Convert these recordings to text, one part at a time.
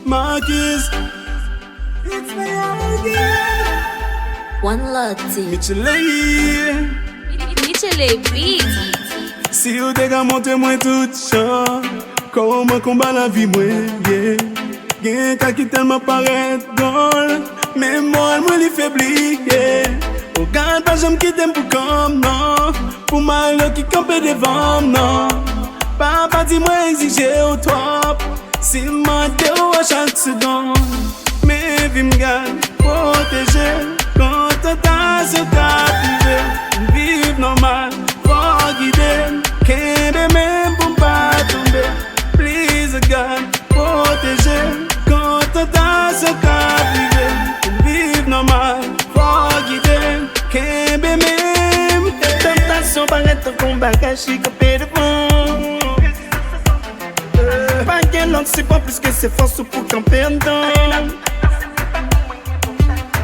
Marquis. It's me again. One Lottie. Michele. Michele beat. Si ou te ka monte mwen tout chan, koman komba la vi mwen, yeah. Gen ka ki telman paret drôle, men moral mwen li febli, yeah. Ou gade pa jom ki tem pou kom, non. Pou malo ki kampe devan, non. Papa di mwen exige ou trop, si mante ou a chak seconde. Men vi m'gade proteje, kon tentasyon ka prive. Vive normal, for guide, kende men pou m'pa tombe. Please God, proteje, kon tentasyon ka prive. Vive normal, for guide, kende men. Tentasyon paraît kon bagage ki kapè devant. Pas gen l'autre, c'est pas plus que c'est force pour camper en dedans.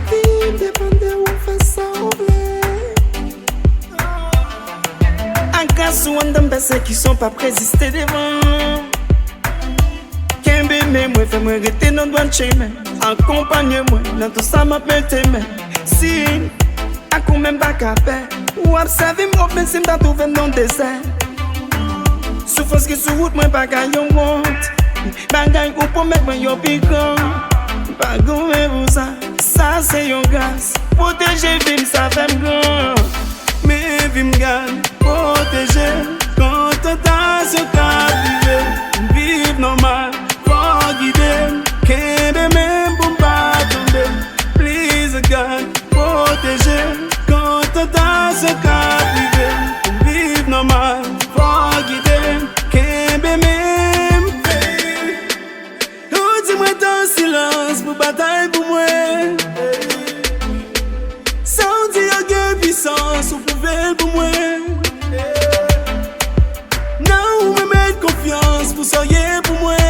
Vie dépendait où fait ça ou en cas où on donne baisser qui sont pas présister devant. Kembe mais moi fais moi rester dans douane chez moi. Accompagne-moi dans tout ça m'a pété mais si à quand même pas capé ou observer moi penser m'ta trouver dans désert. Souffrance qui sous route moi pas gagnon honte. Bagay ou pour mettre moi yo piquant. Pas goumer pour ça. Ça c'est yon gaz. Protéger vie ça fait grand. Mais vi m'gade protéger, quand tentasyon ka prive. Vive normal, for guide, kende men pou m'pa tombe. Please God, protéger, quand tentasyon ka prive. Vive normal, for guide, kende men. Ou di mwen tan silence pou batay pou mwen. Sans di yo gen puissance ou pouvel pou mwen. Nan ou me met confiance pour soyez pour moi.